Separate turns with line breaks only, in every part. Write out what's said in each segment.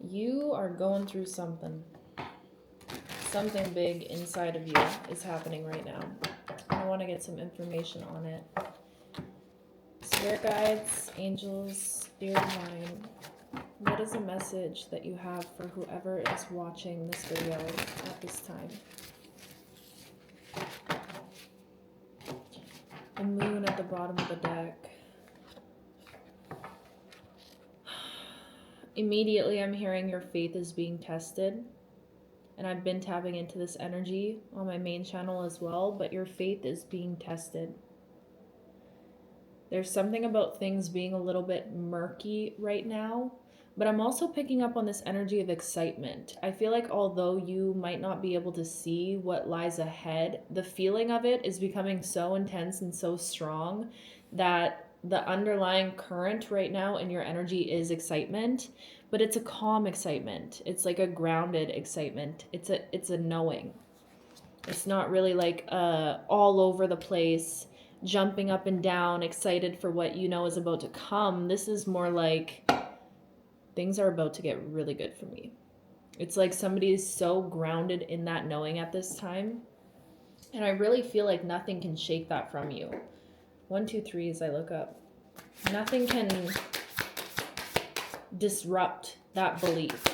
You are going through something. Something big inside of you is happening right now. I want to get some information on it. Spirit guides, angels, dear divine, what is a message that you have for whoever is watching this video at this time? The moon at the bottom of the deck. Immediately I'm hearing your faith is being tested. And I've been tapping into this energy on my main channel as well, but your faith is being tested. There's something about things being a little bit murky right now, but I'm also picking up on this energy of excitement. I feel like although you might not be able to see what lies ahead, the feeling of it is becoming so intense and so strong that the underlying current right now in your energy is excitement, but it's a calm excitement. It's like a grounded excitement. It's a knowing. It's not really like all over the place, jumping up and down, excited for what you know is about to come. This is more like things are about to get really good for me. It's like somebody is so grounded in that knowing at this time. And I really feel like nothing can shake that from you. 1, 2, 3 as I look up. Nothing can disrupt that belief.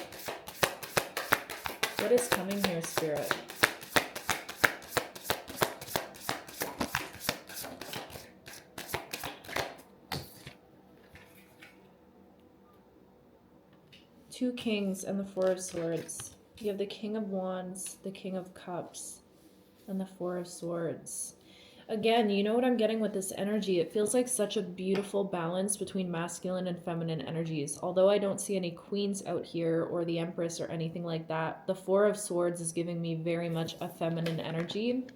What is coming here, Spirit? Two kings and the Four of Swords. You have the King of Wands, the King of Cups, and the Four of Swords. Again, you know what I'm getting with this energy? It feels like such a beautiful balance between masculine and feminine energies. Although I don't see any queens out here or the Empress or anything like that, the Four of Swords is giving me very much a feminine energy.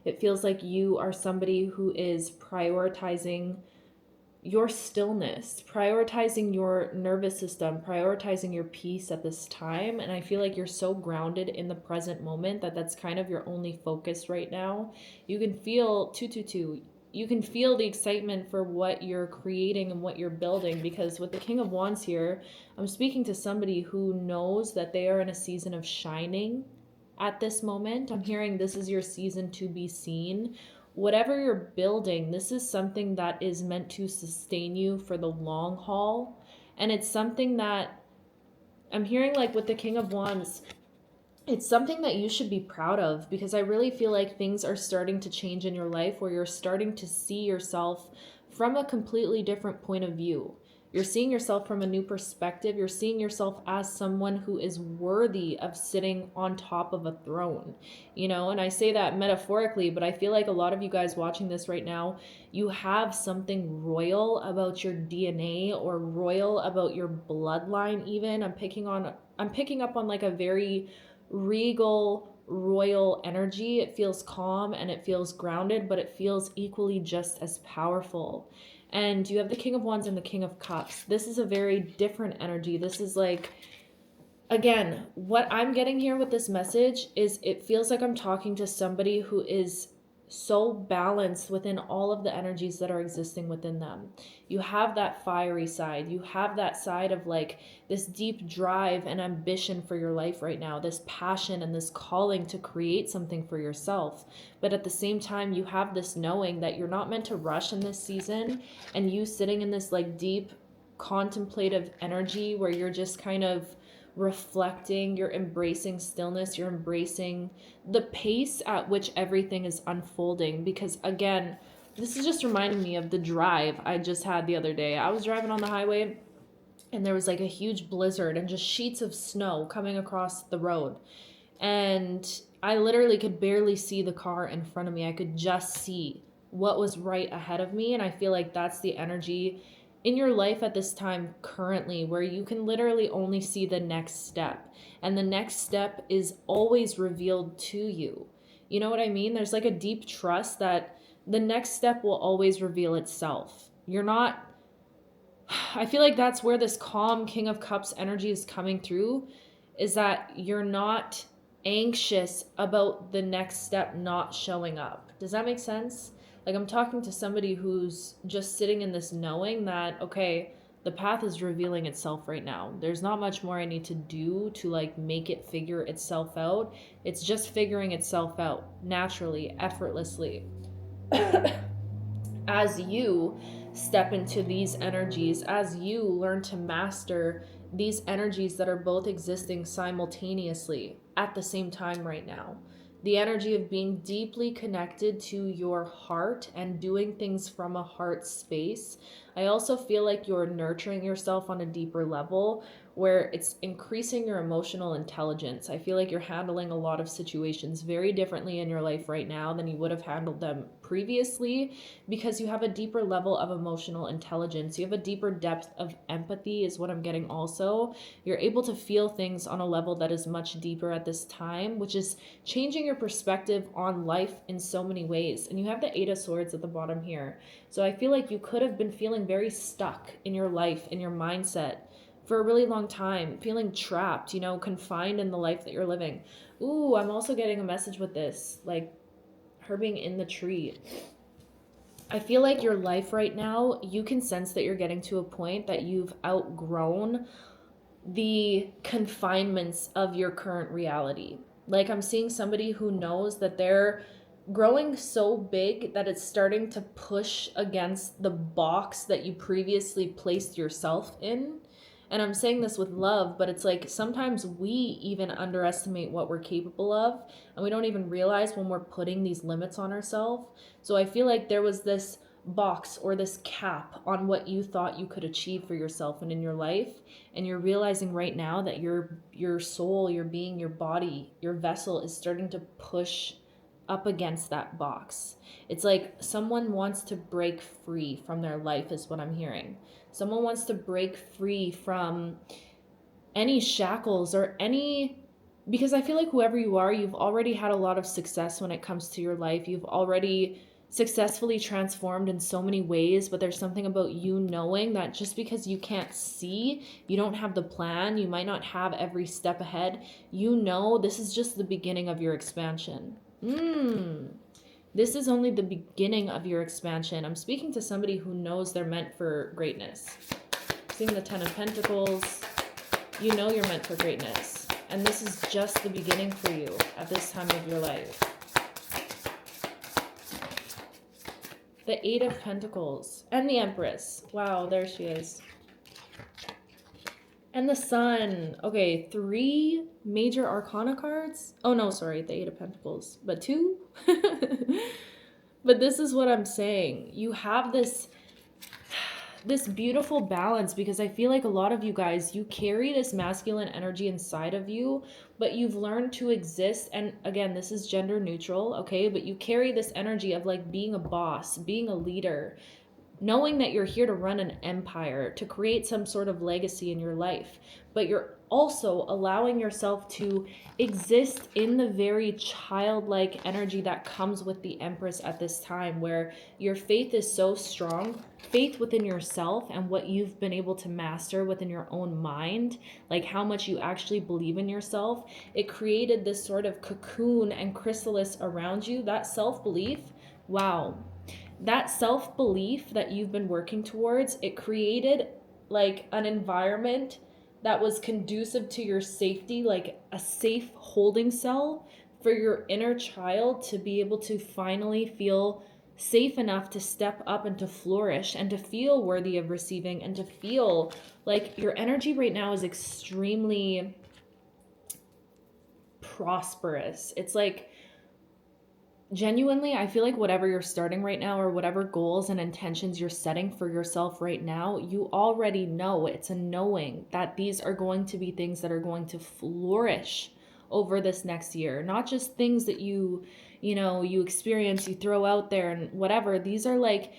It feels like you are somebody who is prioritizing your stillness, prioritizing your nervous system, prioritizing your peace at this time. And I feel like you're so grounded in the present moment that that's kind of your only focus right now. You can feel 222. You can feel the excitement for what you're creating and what you're building, because with the King of Wands here, I'm speaking to somebody who knows that they are in a season of shining at this moment. I'm hearing this is your season to be seen. Whatever you're building, this is something that is meant to sustain you for the long haul. And it's something that I'm hearing, like with the King of Wands, it's something that you should be proud of, because I really feel like things are starting to change in your life where you're starting to see yourself from a completely different point of view. You're seeing yourself from a new perspective. You're seeing yourself as someone who is worthy of sitting on top of a throne, you know? And I say that metaphorically, but I feel like a lot of you guys watching this right now, you have something royal about your DNA or royal about your bloodline even. I'm picking up on like a very regal, royal energy. It feels calm and it feels grounded, but it feels equally just as powerful. And you have the King of Wands and the King of Cups. This is a very different energy. This is like, again, what I'm getting here with this message is it feels like I'm talking to somebody who is so balanced within all of the energies that are existing within them. You have that fiery side. You have that side of like this deep drive and ambition for your life right now, this passion and this calling to create something for yourself. But at the same time, you have this knowing that you're not meant to rush in this season, and you sitting in this like deep contemplative energy where you're just kind of reflecting, you're embracing stillness, you're embracing the pace at which everything is unfolding. Because again, this is just reminding me of the drive I just had the other day. I was driving on the highway and there was like a huge blizzard and just sheets of snow coming across the road. And I literally could barely see the car in front of me. I could just see what was right ahead of me. And I feel like that's the energy in your life at this time currently, where you can literally only see the next step. And the next step is always revealed to you. You know what I mean? There's like a deep trust that the next step will always reveal itself. You're not, I feel like that's where this calm King of Cups energy is coming through, is that you're not anxious about the next step not showing up. Does that make sense? Like I'm talking to somebody who's just sitting in this knowing that, okay, The path is revealing itself right now. There's not much more I need to do to like make it figure itself out. It's just figuring itself out naturally, effortlessly. As you step into these energies, as you learn to master these energies that are both existing simultaneously at the same time right now. The energy of being deeply connected to your heart and doing things from a heart space. I also feel like you're nurturing yourself on a deeper level where it's increasing your emotional intelligence. I feel like you're handling a lot of situations very differently in your life right now than you would have handled them previously, because you have a deeper level of emotional intelligence. You have a deeper depth of empathy, is what I'm getting also. You're able to feel things on a level that is much deeper at this time, which is changing your perspective on life in so many ways. And you have the Eight of Swords at the bottom here. So I feel like you could have been feeling very stuck in your life, in your mindset, for a really long time, feeling trapped, confined in the life that you're living. Ooh, I'm also getting a message with this, like her being in the tree. I feel like your life right now, you can sense that you're getting to a point that you've outgrown the confinements of your current reality. Like I'm seeing somebody who knows that they're growing so big that it's starting to push against the box that you previously placed yourself in. And I'm saying this with love, but it's like sometimes we even underestimate what we're capable of, and we don't even realize when we're putting these limits on ourselves. So I feel like there was this box or this cap on what you thought you could achieve for yourself and in your life, and you're realizing right now that your soul, your being, your body, your vessel is starting to push up against that box. It's like someone wants to break free from their life, is what I'm hearing. Someone wants to break free from any shackles or any, because I feel like whoever you are, you've already had a lot of success when it comes to your life. You've already successfully transformed in so many ways, but there's something about you knowing that just because you can't see, you don't have the plan, you might not have every step ahead, this is just the beginning of your expansion. This is only the beginning of your expansion. I'm speaking to somebody who knows they're meant for greatness. Seeing the Ten of Pentacles, you know you're meant for greatness. And this is just the beginning for you at this time of your life. The Eight of Pentacles and the Empress. Wow, there she is. And the Sun. Okay, 3 major arcana cards. Oh no, sorry, the Eight of Pentacles. But 2? But this is what I'm saying. You have this beautiful balance, because I feel like a lot of you guys, you carry this masculine energy inside of you, but you've learned to exist. And again, this is gender neutral, okay? But you carry this energy of like being a boss, being a leader, knowing that you're here to run an empire, to create some sort of legacy in your life, but you're also allowing yourself to exist in the very childlike energy that comes with the Empress at this time, where your faith is so strong, faith within yourself and what you've been able to master within your own mind, like how much you actually believe in yourself. It created this sort of cocoon and chrysalis around you, that self-belief. Wow. That self-belief that you've been working towards, it created like an environment that was conducive to your safety, like a safe holding cell for your inner child to be able to finally feel safe enough to step up and to flourish and to feel worthy of receiving and to feel like your energy right now is extremely prosperous. It's like, genuinely, I feel like whatever you're starting right now or whatever goals and intentions you're setting for yourself right now, you already know, it's a knowing that these are going to be things that are going to flourish over this next year. Not just things that you experience, you throw out there and whatever. These are like,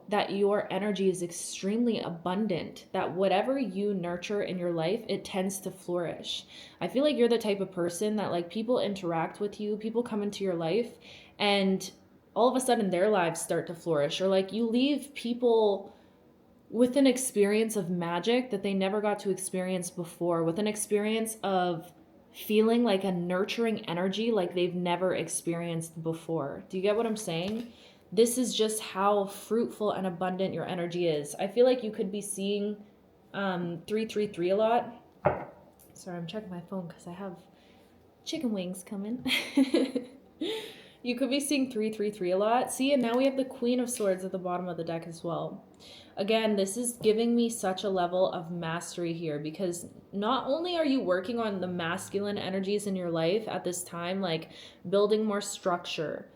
that your energy is extremely abundant, that whatever you nurture in your life, it tends to flourish. I feel like you're the type of person that like people interact with you, people come into your life, and all of a sudden their lives start to flourish, or like you leave people with an experience of magic that they never got to experience before, with an experience of feeling like a nurturing energy like they've never experienced before. Do you get what I'm saying? this is just how fruitful and abundant your energy is. I feel like you could be seeing 333 a lot. Sorry, I'm checking my phone because I have chicken wings coming. You could be seeing 333 a lot. See, and now we have the Queen of Swords at the bottom of the deck as well. Again, this is giving me such a level of mastery here, because not only are you working on the masculine energies in your life at this time, like building more structure,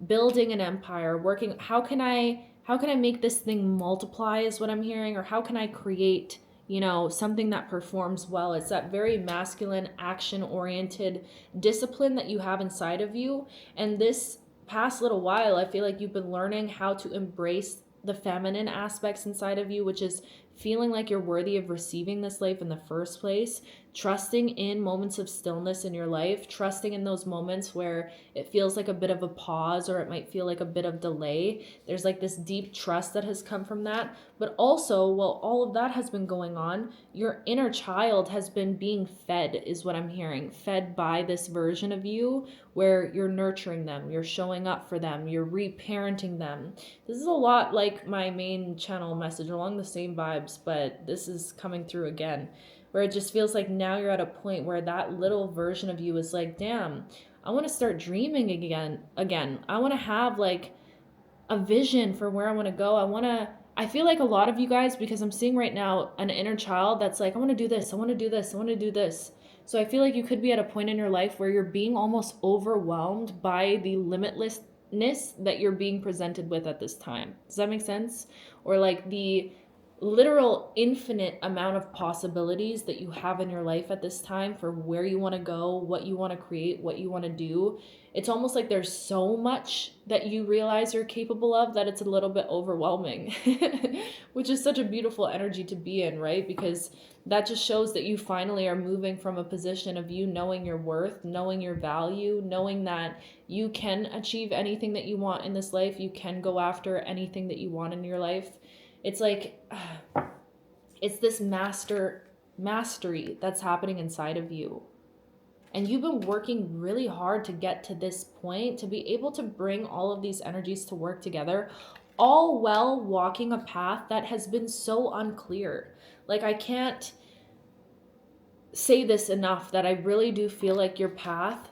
building an empire, working, how can I make this thing multiply is what I'm hearing, or how can I create, you know, something that performs well. It's that very masculine, action oriented discipline that you have inside of you. And this past little while, I feel like you've been learning how to embrace the feminine aspects inside of you, which is feeling like you're worthy of receiving this life in the first place, trusting in moments of stillness in your life, trusting in those moments where it feels like a bit of a pause, or it might feel like a bit of delay. There's like this deep trust that has come from that. But also, while all of that has been going on, your inner child has been being fed, is what I'm hearing, fed by this version of you where you're nurturing them, you're showing up for them, you're reparenting them. This is a lot like my main channel message, along the same vibes, but this is coming through again, where it just feels like now you're at a point where that little version of you is like, damn, I want to start dreaming again. I want to have like a vision for where I want to go. I feel like a lot of you guys, because I'm seeing right now an inner child that's like, I want to do this, I want to do this, I want to do this. So I feel like you could be at a point in your life where you're being almost overwhelmed by the limitlessness that you're being presented with at this time. Does that make sense? Or like the literal infinite amount of possibilities that you have in your life at this time for where you want to go, what you want to create, what you want to do. It's almost like there's so much that you realize you're capable of that it's a little bit overwhelming, which is such a beautiful energy to be in, right? Because that just shows that you finally are moving from a position of you knowing your worth, knowing your value, knowing that you can achieve anything that you want in this life. You can go after anything that you want in your life. It's like, it's this mastery that's happening inside of you. And you've been working really hard to get to this point, to be able to bring all of these energies to work together, all while walking a path that has been so unclear. Like, I can't say this enough, that I really do feel like your path,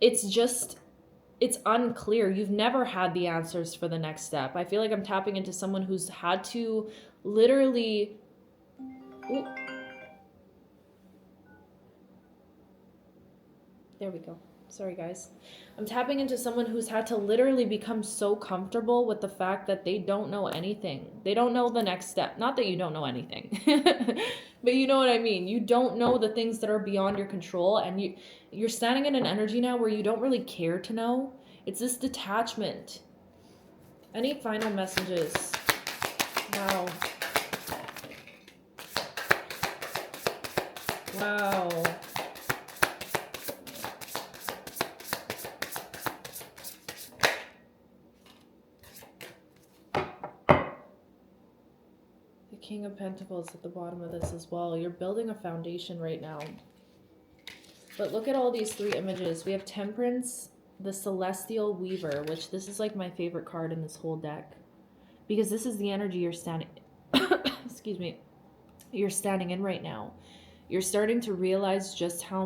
it's unclear. You've never had the answers for the next step. I feel like I'm tapping into someone who's had to literally... Ooh. There we go. Sorry, guys. I'm tapping into someone who's had to literally become so comfortable with the fact that they don't know anything. They don't know the next step. Not that you don't know anything, but you know what I mean. You don't know the things that are beyond your control, and you're standing in an energy now where you don't really care to know. It's this detachment. Any final messages? Wow. Wow. King of Pentacles at the bottom of this as well. You're building a foundation right now. But look at all these three images. We have Temperance, the Celestial Weaver, which this is like my favorite card in this whole deck, because this is the energy you're standing excuse me, you're standing in right now. You're starting to realize just how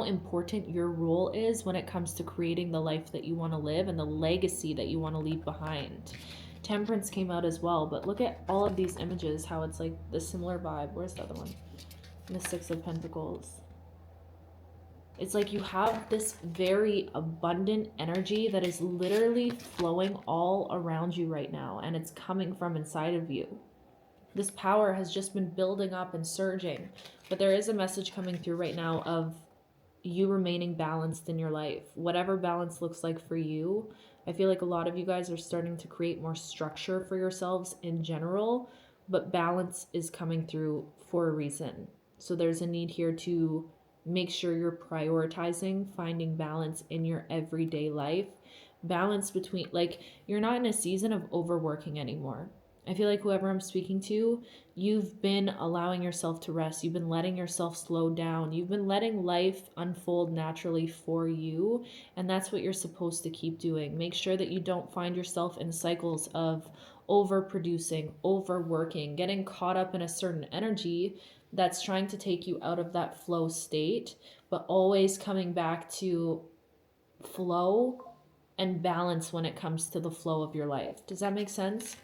important your role is when it comes to creating the life that you want to live and the legacy that you want to leave behind. Temperance came out as well, but look at all of these images, how it's like the similar vibe. Where's the other one? And the Six of Pentacles. It's like you have this very abundant energy that is literally flowing all around you right now, and it's coming from inside of you. This power has just been building up and surging, but there is a message coming through right now of you remaining balanced in your life. Whatever balance looks like for you. I feel like a lot of you guys are starting to create more structure for yourselves in general, but balance is coming through for a reason. So there's a need here to make sure you're prioritizing finding balance in your everyday life. Balance between, like, you're not in a season of overworking anymore. I feel like whoever I'm speaking to, you've been allowing yourself to rest. You've been letting yourself slow down. You've been letting life unfold naturally for you. And that's what you're supposed to keep doing. Make sure that you don't find yourself in cycles of overproducing, overworking, getting caught up in a certain energy that's trying to take you out of that flow state, but always coming back to flow and balance when it comes to the flow of your life. Does that make sense?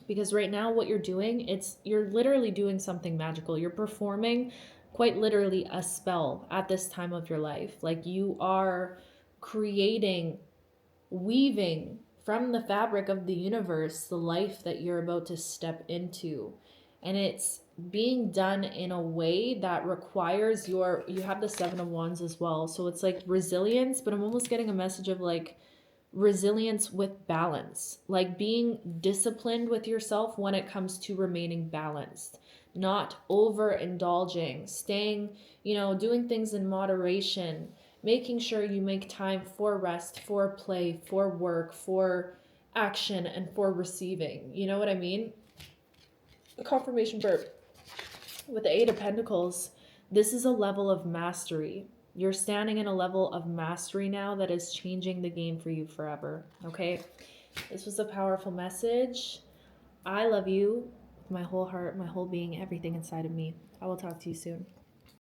Because right now what you're doing, you're literally doing something magical. You're performing quite literally a spell at this time of your life. Like you are creating, weaving from the fabric of the universe the life that you're about to step into. And it's being done in a way that requires you have the 7 of Wands as well. So it's like resilience, but I'm almost getting a message of like resilience with balance, like being disciplined with yourself when it comes to remaining balanced, not overindulging, staying, doing things in moderation, making sure you make time for rest, for play, for work, for action, and for receiving. You know what I mean? A confirmation burp with the 8 of Pentacles. This is a level of mastery. You're standing in a level of mastery now that is changing the game for you forever. Okay? This was a powerful message. I love you with my whole heart, my whole being, everything inside of me. I will talk to you soon.